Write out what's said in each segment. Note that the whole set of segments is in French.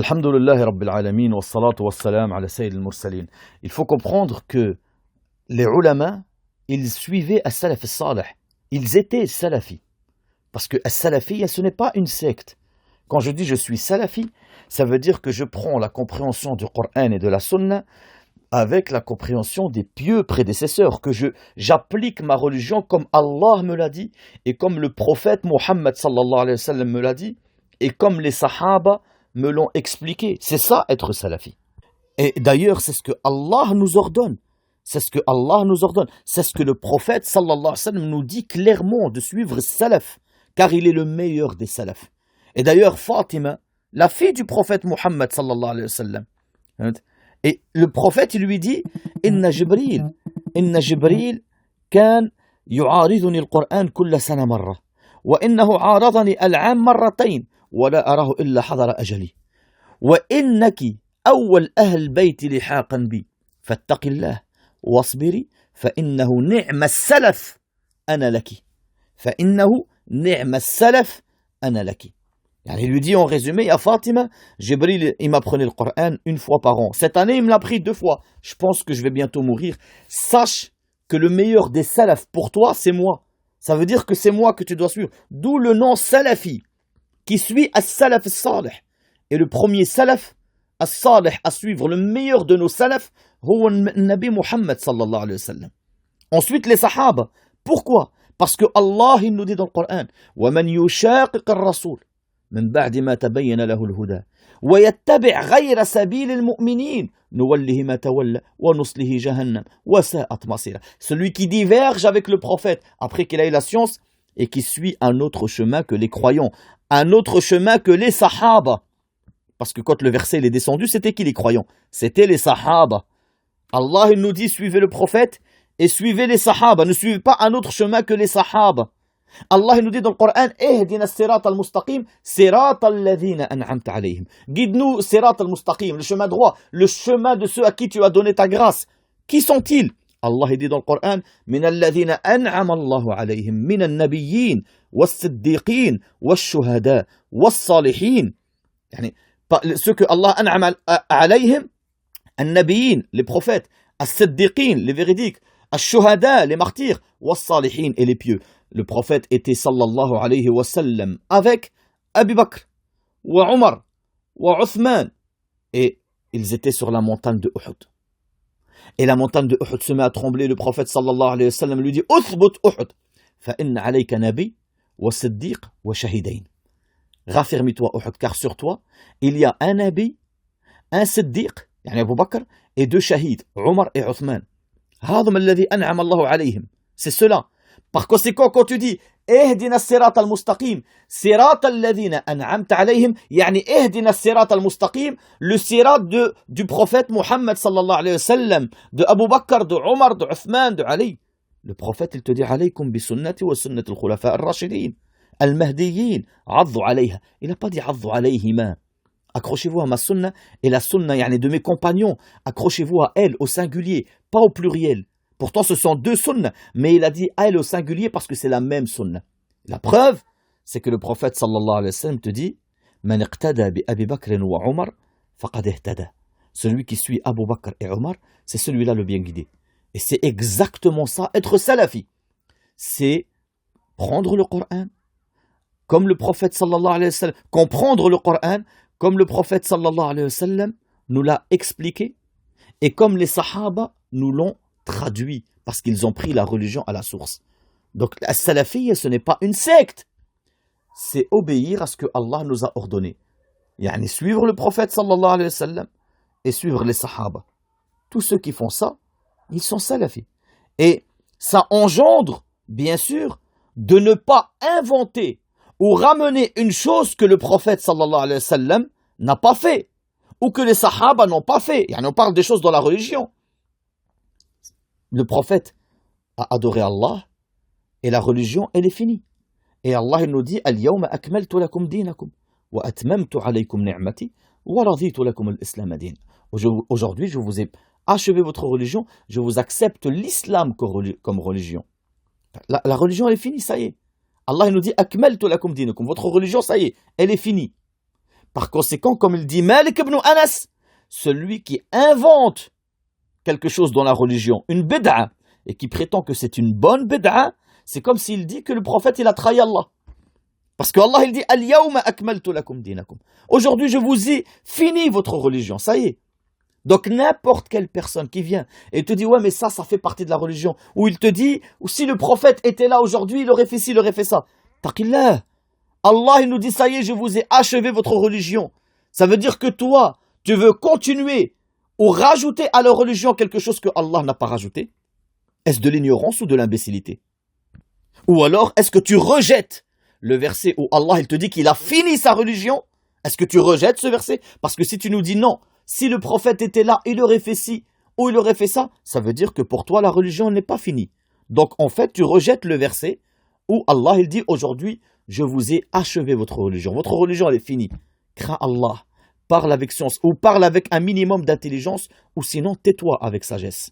Alhamdulillah Rabbil Alamin wa salatu wa salam ala Sayyid al-Mursalin. Il faut comprendre que les ulama, ils suivaient as-salaf as-salih. Ils étaient salafis. Parce que as-salafi, ce n'est pas une secte. Quand je dis je suis salafi, ça veut dire que je prends la compréhension du Coran et de la Sunna avec la compréhension des pieux prédécesseurs, que j'applique ma religion comme Allah me l'a dit, et comme le prophète Mohammed sallallahu alayhi wa sallam me l'a dit, et comme les sahaba me l'ont expliqué. C'est ça être salafi. Et d'ailleurs, c'est ce que Allah nous ordonne. C'est ce que Allah nous ordonne. C'est ce que le prophète sallallahu alayhi wa sallam nous dit clairement de suivre salaf, car il est le meilleur des salafs. Et d'ailleurs, Fatima, la fille du prophète Mohammed sallallahu alayhi wa sallam, et le prophète, il lui dit Inna Jibril kan yu'ariduni al-Qur'an kulla sana marra wa innahu 'aradani al-'am marratayn wa la arahu illa hadara ajali wa innaki awwal ahl bayti lihaqan bi fattaqillah wasbiri fa innahu ni'ma as-salaf ana laki fa innahu ni'ma as-salaf ana laki. Il lui dit en résumé, à Fatima, Jibril, il m'apprenait le Coran une fois par an. Cette année, il me l'a appris 2 fois. Je pense que je vais bientôt mourir. Sache que le meilleur des salafs pour toi, c'est moi. Ça veut dire que c'est moi que tu dois suivre. D'où le nom salafi, qui suit as-salaf as-salih. Et le premier salaf as-salih à suivre, le meilleur de nos salafs, c'est le Nabi Muhammad sallallahu alayhi wa sallam. Ensuite, les sahaba. Pourquoi? Parce que Allah, il nous dit dans le Coran, وَمَنْ يُشَاقِقَ الرَّسُولِ من بعد ما تبين له الهدى ويتبع غير سبيل المؤمنين نوله ما تولى ونصله جهنم وساءت مصيرا. Celui qui diverge avec le prophète après qu'il a eu la science et qui suit un autre chemin que les croyants, un autre chemin que les sahaba. Parce que quand le verset est descendu, c'était qui les croyants? C'était les sahaba. Allah il nous dit suivez le prophète et suivez les sahaba, ne suivez pas un autre chemin que les sahaba. Allah nous dit dans le Coran Ehdina sirat al-mustaqim sirat alladhina an'amta alayhim. Guide-nous sirat al-mustaqim, le chemin droit, le chemin de ceux à qui tu as donné ta grâce. Qui sont-ils? Allah dit dans le Coran min alladhina an'ama Allahu alayhim min an-nabiyyin was-siddiqin wash-shuhada was-salihin. Ceux que Allah an'ama alayhim, an-nabiyyin, les prophètes, as-siddiqin, les véridiques, ash-shuhada, les martyrs, was-salihin et les pieux. Le prophète était sallallahu alayhi wa sallam avec Abu Bakr, wa Omar, wa Uthman. Et ils étaient sur la montagne de Uhud. Et la montagne de Uhud se met à trembler. Le prophète sallallahu alayhi wa sallam lui dit Uthbut Uhud, fa inna alayka nabi, wa siddiq, wa shahidain. Raffermis-toi Uhud, car sur toi, il y a un nabi, un siddiq, yani Abu Bakr, et 2 shahids, Omar et Uthman. هذا الذي أنعم الله عليهم. C'est cela. Par conséquent, quand tu dis اهدنا الصراط المستقيم صراط الذين أنعمت عليهم, يعني اهدنا الصراط المستقيم, le sirat du prophète Mohammed sallallahu alayhi wa sallam, de Abu Bakr, de Omar, de Uthman, de Ali. Le prophète, il te dit عليكم بسنتي وسنة الخلفاء الراشدين المهديين عضوا عليها. Il n'a pas dit عضوا عليهما. Accrochez-vous à ma sunna et la sunna de mes compagnons. Accrochez-vous à elle au singulier, pas au pluriel. Pourtant, ce sont 2 sunnas, mais il a dit elle au singulier parce que c'est la même sunna. La preuve, c'est que le prophète sallallahu alayhi wa sallam te dit Man iqtada bi Abi Bakr wa Omar faqad ihtada. Celui qui suit Abu Bakr et Omar, c'est celui-là le bien guidé. Et c'est exactement ça, être salafi. C'est prendre le Coran comme le prophète sallallahu alayhi wa sallam, comprendre le Coran comme le prophète sallallahu alayhi wa sallam nous l'a expliqué et comme les sahaba nous l'ont traduit, parce qu'ils ont pris la religion à la source. Donc la salafiyya, ce n'est pas une secte, c'est obéir à ce que Allah nous a ordonné, suivre le prophète sallallahu alayhi wa sallam et suivre les sahaba. Tous ceux qui font ça, ils sont salafis. Et ça engendre, bien sûr, de ne pas inventer ou ramener une chose que le prophète sallallahu alayhi wa sallam n'a pas fait, ou que les sahaba n'ont pas fait. On parle des choses dans la religion. Le prophète a adoré Allah et la religion, elle est finie. Et Allah il nous dit Al-yawma akmaltu lakum dinakum wa atmamtu alaykum ni'mati wa raditu lakum al-islam din. Aujourd'hui, je vous ai achevé votre religion, je vous accepte l'islam comme religion. La religion, elle est finie, ça y est. Allah il nous dit Akmaltu lakum dinakum. Votre religion, ça y est, elle est finie. Par conséquent, comme il dit Malik ibn Anas, celui qui invente quelque chose dans la religion, une bid'a, et qui prétend que c'est une bonne bid'a, c'est comme s'il dit que le prophète il a trahi Allah. Parce que Allah il dit Al-yawma akmaltu lakum dinakum. Aujourd'hui je vous ai fini votre religion, ça y est. Donc n'importe quelle personne qui vient et te dit ouais mais ça fait partie de la religion, ou il te dit ou si le prophète était là aujourd'hui il aurait fait ci, il aurait fait ça. Taqillah. Allah il nous dit ça y est je vous ai achevé votre religion. Ça veut dire que toi tu veux continuer ou rajouter à la religion quelque chose que Allah n'a pas rajouté. Est-ce de l'ignorance ou de l'imbécilité? Ou alors est-ce que tu rejettes le verset où Allah il te dit qu'il a fini sa religion? Est-ce que tu rejettes ce verset? Parce que si tu nous dis non, si le prophète était là, il aurait fait ci ou il aurait fait ça, ça veut dire que pour toi la religion n'est pas finie. Donc en fait tu rejettes le verset où Allah il dit aujourd'hui je vous ai achevé votre religion. Votre religion elle est finie. Crains Allah, parle avec science ou parle avec un minimum d'intelligence ou sinon tais-toi avec sagesse.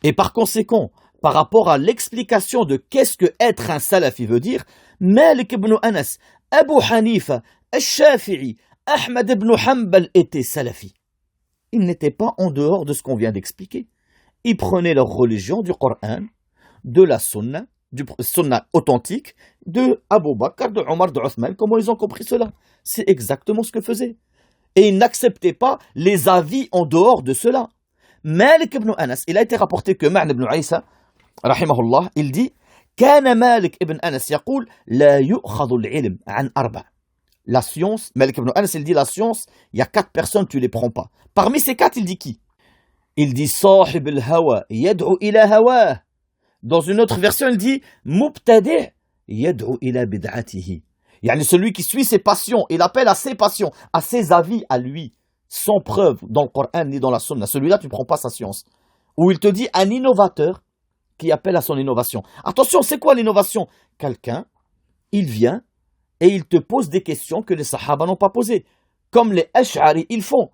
Et par conséquent, par rapport à l'explication de qu'est-ce que être un salafi veut dire, Malik ibn Anas, Abu Hanifa, Al-Shafi'i, Ahmad ibn Hanbal étaient salafis. Ils n'étaient pas en dehors de ce qu'on vient d'expliquer. Ils prenaient leur religion du Coran, de la Sunna, du Sunna authentique, de Abu Bakr, de Omar, de Othman. Comment ils ont compris cela? C'est exactement ce que faisaient. Et ils n'acceptaient pas les avis en dehors de cela. Malik ibn Anas, il a été rapporté que Ma'an ibn Isa, rahimahullah, il dit كان مالك ابن أنس يقول لا يؤخذ العلم عن أربع. La science, Malik ibn Anas, il dit la science, il y a 4 personnes, tu ne les prends pas. Parmi ces 4, il dit qui? Il dit صاحب الهوى يدعو إلى هواه. Dans une autre version, il dit مبتدع يدعو إلى بدعته. Yani celui qui suit ses passions, il appelle à ses passions, à ses avis à lui, sans preuve dans le Coran ni dans la Sunna. Celui-là, tu ne prends pas sa science. Ou il te dit un innovateur qui appelle à son innovation. Attention, c'est quoi l'innovation? Quelqu'un, il vient et il te pose des questions que les Sahaba n'ont pas posées. Comme les Ash'ari, ils font.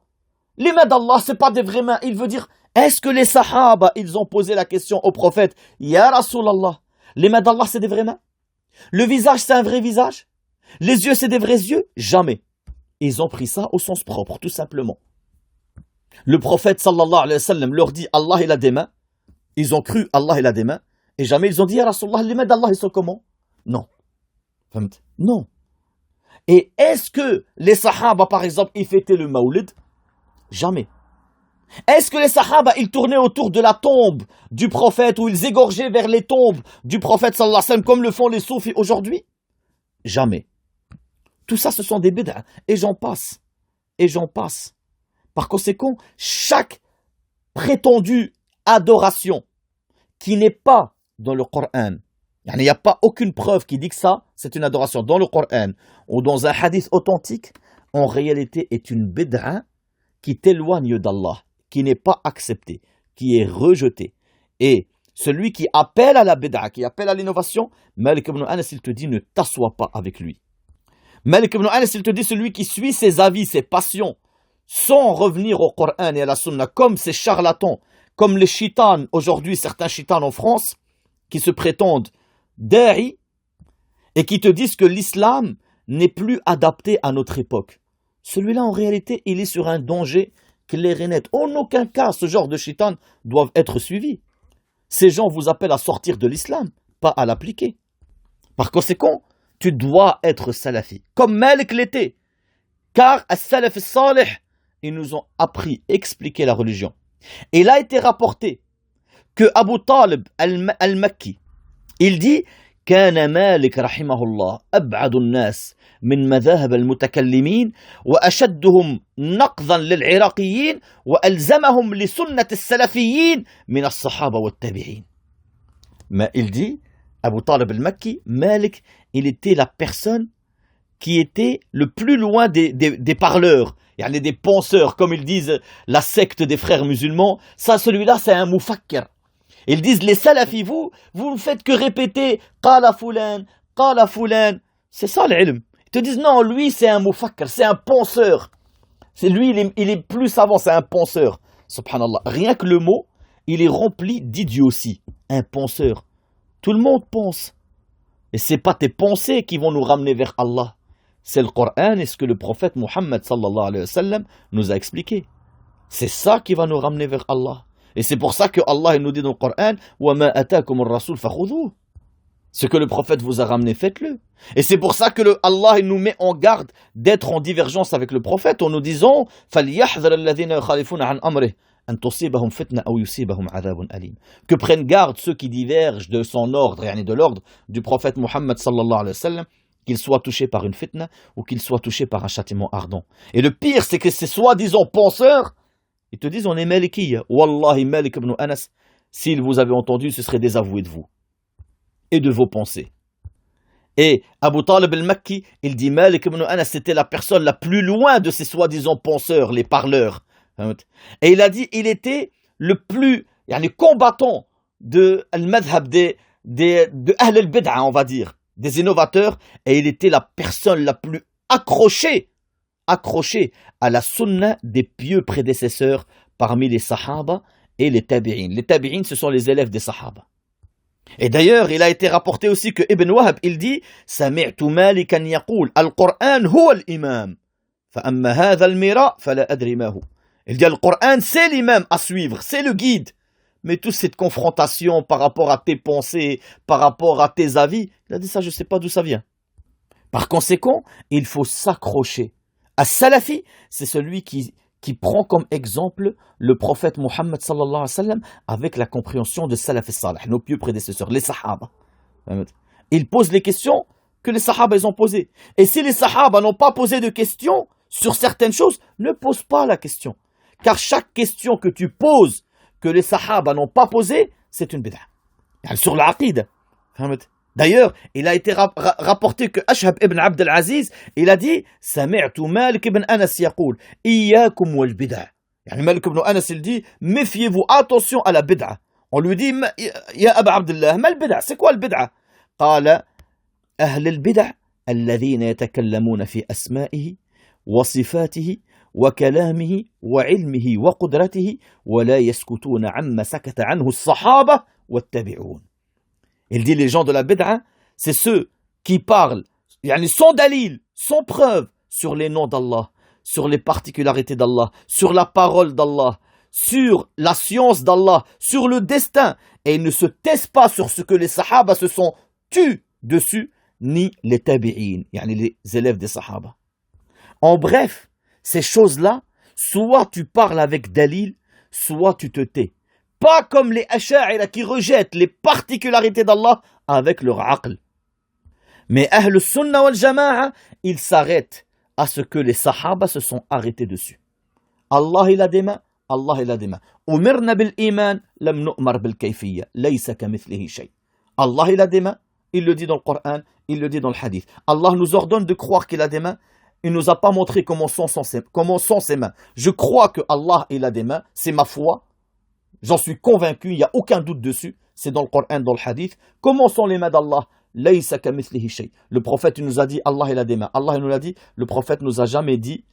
Les mains d'Allah, ce n'est pas des vraies mains. Il veut dire, est-ce que les Sahaba, ils ont posé la question au prophète, Ya Rasulallah, les mains d'Allah, c'est des vraies mains? Le visage, c'est un vrai visage? Les yeux, c'est des vrais yeux? Jamais. Ils ont pris ça au sens propre, tout simplement. Le prophète, sallallahu alayhi wa sallam, leur dit, Allah, il a des mains. Ils ont cru, Allah, il a des mains. Et jamais ils ont dit, Ya Rasulallah, les mains d'Allah, ils sont comment? Non. Non. Et est-ce que les Sahaba, par exemple, ils fêtaient le Mawlid? Jamais. Est-ce que les Sahaba, ils tournaient autour de la tombe du prophète ou ils égorgeaient vers les tombes du prophète sallallahu alayhi wa sallam comme le font les soufis aujourd'hui? Jamais. Tout ça, ce sont des bid'a. Et j'en passe. Et j'en passe. Par conséquent, chaque prétendue adoration qui n'est pas dans le Coran, il n'y a pas aucune preuve qui dit que ça, c'est une adoration dans le Coran ou dans un hadith authentique, en réalité est une bid'a qui t'éloigne d'Allah, qui n'est pas acceptée, qui est rejetée. Et celui qui appelle à la bid'a, qui appelle à l'innovation, Malik ibn Anas, il te dit ne t'assois pas avec lui. Malik ibn Anas, il te dit celui qui suit ses avis, ses passions, sans revenir au Coran et à la Sunna, comme ces charlatans, comme les shitans, aujourd'hui certains shitans en France, qui se prétendent da'i et qui te disent que l'islam n'est plus adapté à notre époque. Celui-là, en réalité, il est sur un danger clair et net. En aucun cas, ce genre de shitans doivent être suivis. Ces gens vous appellent à sortir de l'islam, pas à l'appliquer. Par conséquent, tu dois être salafi, comme Malik l'était. Car as-salaf as-salih, ils nous ont appris, expliqué la religion. Et il a été rapporté que Abu Talib al-Makki, il dit كان مالك رحمه الله أبعد الناس من مذاهب المتكلمين وأشدهم نقضا للعراقيين وألزمهم لسنة السلفيين من الصحابة والتابعين. Mais il dit, Abu Talib al-Makki, Malik, il était la personne qui était le plus loin des parleurs, des penseurs, comme ils disent la secte des frères musulmans. Ça, celui-là, c'est un mufakkir. Ils disent, les salafis, vous ne faites que répéter qala fulan. C'est ça l'ilm. Ils te disent, non, lui, c'est un mufakkir, c'est un penseur. C'est lui, il est plus savant, c'est un penseur. Subhanallah. Rien que le mot, il est rempli d'idiotie. Un penseur. Tout le monde pense. Et ce n'est pas tes pensées qui vont nous ramener vers Allah. c'est le Coran et ce que le prophète Mohammed sallallahu alayhi wa sallam nous a expliqué. C'est ça qui va nous ramener vers Allah. Et c'est pour ça que Allah nous dit dans le Coran وَمَا أَتَاكُمُ الرَّسُولُ فَخُذُوهُ. Ce que le prophète vous a ramené, faites-le. Et c'est pour ça que Allah nous met en garde d'être en divergence avec le prophète en nous disant فَلْيَحْذَرَ الَّذِينَ يُخَالِفُونَ عَنْ أَمْرِهِ أَنْ تُصِيبَهُمْ فِتْنَةٌ أَوْ يُصِيبَهُمْ عَذَابٌ أَلِيمٌ. Que prennent garde ceux qui divergent de son ordre, yani de l'ordre du prophète Mohammed sallallahu alayhi wa sallam, qu'ils soient touchés par une fitna ou qu'ils soient touchés par un châtiment ardent. Et le pire, c'est que ces soi-disant penseurs, ils te disent on est Malikiya. Wallahi Malik ibn Anas, s'il vous avait entendu, ce serait désavoué de vous et de vos pensées. Et Abu Talib al-Makki, il dit Malik ibn Anas, c'était la personne la plus loin de ces soi-disant penseurs, les parleurs. Et il a dit, il était le plus combattant de al-madhab de Ahl al-Bid'a, on va dire, des innovateurs, et il était la personne la plus accrochée à la sunna des pieux prédécesseurs parmi les sahaba et les tabi'in. Les tabi'in, ce sont les élèves des sahaba. Et d'ailleurs, il a été rapporté aussi que Ibn Wahb, il dit سمعت مالكا يقول القرآن هو الإمام فأما هذا المراء فلا أدري ما هو. Il dit le Coran, c'est l'imam à suivre, c'est le guide. Mais toute cette confrontation par rapport à tes pensées, par rapport à tes avis, il a dit ça, je ne sais pas d'où ça vient. Par conséquent, il faut s'accrocher. As-Salafi, c'est celui qui prend comme exemple le prophète Mohammed sallallahu alayhi wa sallam avec la compréhension de Salaf al-Salih, nos pieux prédécesseurs, les Sahaba. Il pose les questions que les Sahaba ils ont posées. Et si les Sahaba n'ont pas posé de questions sur certaines choses, ne pose pas la question. Car chaque question que tu poses, que les Sahaba n'ont pas posée, c'est une bid'a. Sur l'aqid. D'ailleurs, il a été rapporté que Ashhab ibn Abd al-Aziz, il a dit سمعت مالك ibn Anas يقول إياكم والبدع. يعني Malik ibn Anas, il dit méfiez-vous, attention à la bid'a. On lui dit يا أبا عبد الله ما البدع؟ C'est quoi le bid'a? قال أهل البدع الذين يتكلمون في أسمائه وصفاته وكلامه وعلمه وقدرته ولا يسكتون عما سكت عنه الصحابة والتابعون. Il dit les gens de la bid'a, c'est ceux qui parlent sans dalil, sans preuve sur les noms d'Allah, sur les particularités d'Allah, sur la parole d'Allah, sur la science d'Allah, sur le destin, et ils ne se taisent pas sur ce que les sahaba se sont tus dessus, ni les tabi'in, les élèves des sahaba. En bref, ces choses-là, soit tu parles avec dalil, soit tu te tais. Pas comme les Asha'ira qui rejettent les particularités d'Allah avec leur aql. Mais Ahl Sunnah wal Jama'a, ils s'arrêtent à ce que les Sahaba se sont arrêtés dessus. Allah il a des mains, Allah il a des mains. Umirna bil iman, lam nu'mar bil kayfiyya, laysa kamithlihi shay. Allah il a des mains, il le dit dans le Coran, il le dit dans le hadith. Allah nous ordonne de croire qu'il a des mains. Il ne nous a pas montré comment sont ses mains. Je crois que Allah il a des mains, c'est ma foi. J'en suis convaincu, il n'y a aucun doute dessus. C'est dans le Coran, dans le hadith. Comment sont les mains d'Allah? Laysa kamithlihi shay. Le prophète il nous a dit Allah il a des mains. Allah il nous l'a dit. Le prophète nous a jamais dit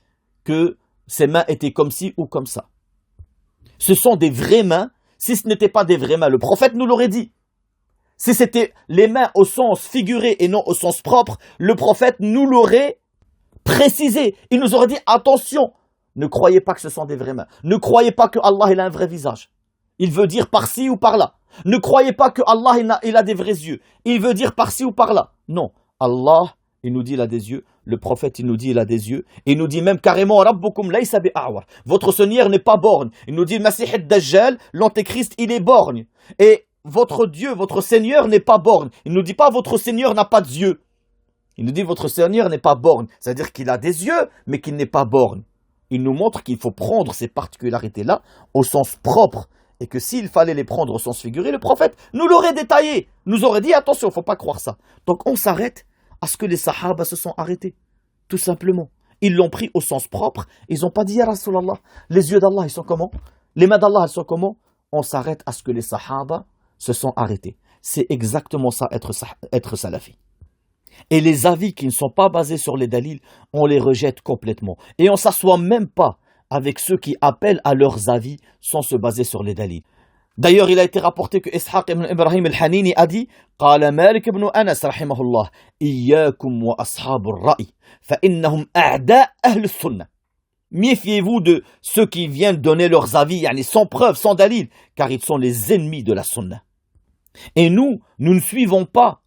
que ses mains étaient comme ci ou comme ça. Ce sont des vraies mains. Si ce n'était pas des vraies mains, le prophète nous l'aurait dit. Si c'était les mains au sens figuré et non au sens propre, le prophète nous l'aurait précisé. Il nous aurait dit attention, ne croyez pas que ce sont des vraies mains. Ne croyez pas que Allah il a un vrai visage. Il veut dire par-ci ou par-là. Ne croyez pas que Allah il a des vrais yeux. Il veut dire par-ci ou par-là. Non. Allah, il nous dit il a des yeux. Le prophète, il nous dit il a des yeux. Il nous dit même carrément Rabbukum laysa bi'awar. Votre Seigneur n'est pas borgne. Il nous dit Masih ad-Dajjal, l'antéchrist, il est borgne. Et votre Dieu, votre Seigneur n'est pas borgne. Il ne nous dit pas votre Seigneur n'a pas de yeux. Il nous dit votre Seigneur n'est pas borgne. C'est-à-dire qu'il a des yeux, mais qu'il n'est pas borgne. Il nous montre qu'il faut prendre ces particularités-là au sens propre. Et que s'il fallait les prendre au sens figuré, le prophète nous l'aurait détaillé, nous aurait dit attention, il ne faut pas croire ça. Donc on s'arrête à ce que les sahaba se sont arrêtés, tout simplement. Ils l'ont pris au sens propre, ils n'ont pas dit ya Rasulallah, les yeux d'Allah ils sont comment? Les mains d'Allah elles sont comment? On s'arrête à ce que les sahaba se sont arrêtés. C'est exactement ça, être salafi. Et les avis qui ne sont pas basés sur les dalils, on les rejette complètement. Et on ne s'assoit même pas avec ceux qui appellent à leurs avis sans se baser sur les dalils. D'ailleurs, il a été rapporté que Ishaq ibn Ibrahim al-Hanini a dit قال مالك بن أنس رحمه الله إياكم وأصحاب الرأي فإنهم أعداء أهل السنة. Méfiez-vous de ceux qui viennent donner leurs avis, yani sans preuve, sans dalil, car ils sont les ennemis de la sunna. Et nous ne suivons pas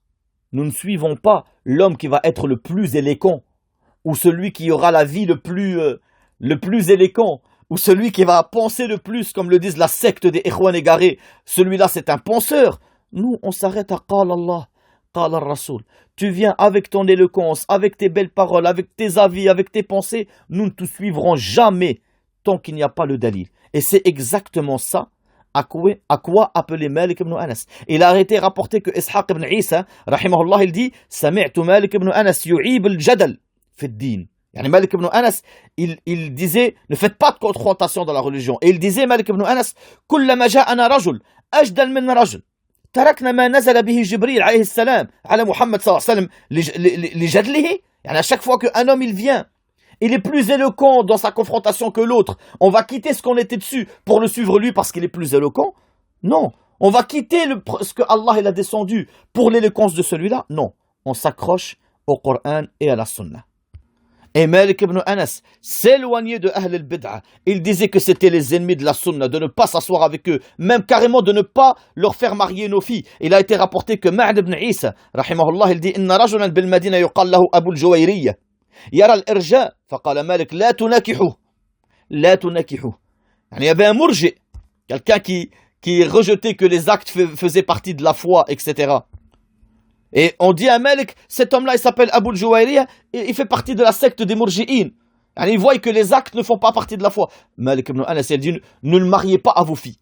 l'homme qui va être le plus éloquent, ou celui qui aura la vie le plus éloquent, ou celui qui va penser le plus, comme le disent la secte des Ikhwan égarés. Celui-là, c'est un penseur. Nous, on s'arrête à Qala Allah, Qala Rasoul. Tu viens avec ton éloquence, avec tes belles paroles, avec tes avis, avec tes pensées. Nous ne te suivrons jamais tant qu'il n'y a pas le dalil. Et c'est exactement ça à quoi appeler Malik ibn Anas. Il a été rapporté que Ishaq ibn Isa, rahimahullah, il dit سمعت مالك ibn Anas يعيب الجدل في الدين. Yani Malik ibn Anas, il disait, ne faites pas de confrontation dans la religion. Et il disait, Malik ibn Anas, كلما جاءنا رجل أجدل من رجل تركنا ما نزل به جبريل عليه السلام على محمد صلى الله عليه وسلم لجدله. Yani à chaque fois qu'un homme il vient, il est plus éloquent dans sa confrontation que l'autre, on va quitter ce qu'on était dessus pour le suivre lui parce qu'il est plus éloquent? Non. On va quitter ce que Allah il a descendu pour l'éloquence de celui-là? Non. On s'accroche au Coran et à la Sunna. Et Malik ibn Anas s'éloignait de Ahl al-Bid'a. Il disait que c'était les ennemis de la Sunna, de ne pas s'asseoir avec eux, même carrément de ne pas leur faire marier nos filles. Il a été rapporté que Ma'd ibn Isa, rahimahullah, il dit Inna rajulan bil Madina yuqal lahu Abu al-Juwayriyya. Yara al-irja, faqala Malik la tunakihu. La tunakihu. Il y avait un murji, quelqu'un qui rejetait que les actes faisaient partie de la foi, etc. Et on dit à Malik, cet homme-là, il s'appelle Abu al-Juwayriyya, et il fait partie de la secte des Murji'in. Il voit que les actes ne font pas partie de la foi. Malik ibn Anas, il dit, ne le mariez pas à vos filles.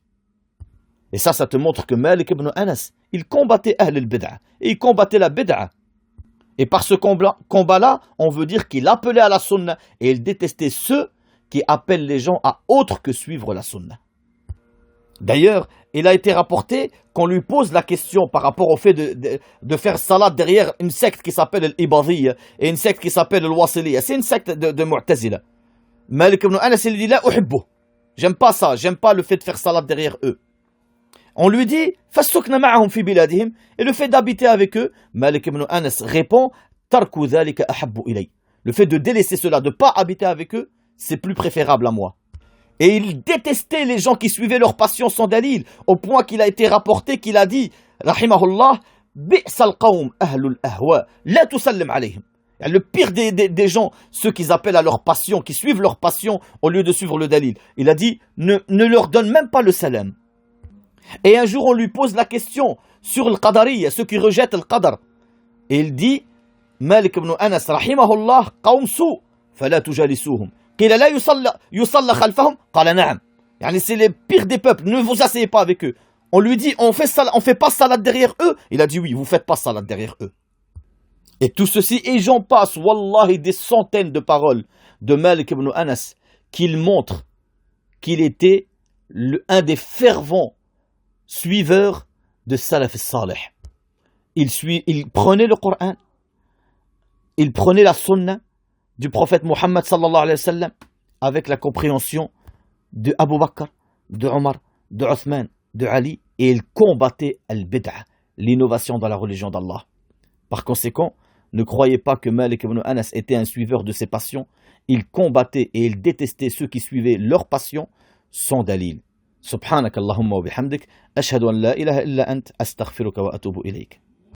Et ça te montre que Malik ibn Anas, il combattait Ahl al-Bid'a, et il combattait la Bid'a. Et par ce combat-là, on veut dire qu'il appelait à la Sunna, et il détestait ceux qui appellent les gens à autre que suivre la Sunna. D'ailleurs, il a été rapporté qu'on lui pose la question par rapport au fait de faire salat derrière une secte qui s'appelle l'Ibadiyya et une secte qui s'appelle l'Wasiliyya. C'est une secte de Mu'tazila. Malik ibn Anas, il dit, la uhibbu. J'aime pas ça, j'aime pas le fait de faire salat derrière eux. On lui dit, fassukna ma'ahum fi biladihim, et le fait d'habiter avec eux, Malik ibn Anas répond, tarku dhalika ahabbu ilay. Le fait de délaisser cela, de pas habiter avec eux, c'est plus préférable à moi. Et il détestait les gens qui suivaient leur passion sans dalil, au point qu'il a été rapporté qu'il a dit, rahimahullah, bi'sal qawm ahlul ahwa, la tusallim alayhim. Le pire des gens, ceux qui appellent à leur passion, qui suivent leur passion au lieu de suivre le dalil. Il a dit, ne leur donne même pas le salam. Et un jour on lui pose la question sur le qadariyya, ceux qui rejettent le qadar. Et il dit, Malik ibn Anas, rahimahullah, qawm su, fala tujalisuhum. قيل لا يصلى خلفهم قال نعم. يعني c'est les pires des peuples, ne vous asseyez pas avec eux. On lui dit on fait pas salat derrière eux. Il a dit oui, vous faites pas salat derrière eux. Et tout ceci, et j'en passe, wallahi, des centaines de paroles de Malik ibn Anas qui montrent qu'il était un des fervents suiveurs de Salaf al-Salih. Il prenait le Coran, il prenait la Sunna du prophète Muhammad sallallahu alayhi wa sallam avec la compréhension de Abu Bakr, de Omar, de Othman, de Ali, et il combattait al-bid'a, l'innovation dans la religion d'Allah. Par conséquent, ne croyez pas que Malik ibn Anas était un suiveur de ses passions. Il combattait et il détestait ceux qui suivaient leurs passions sans dalil. Subhanak Allahumma wa bihamdik, ashhadu an la ilaha illa ant, astaghfiruka wa atubu ilayk.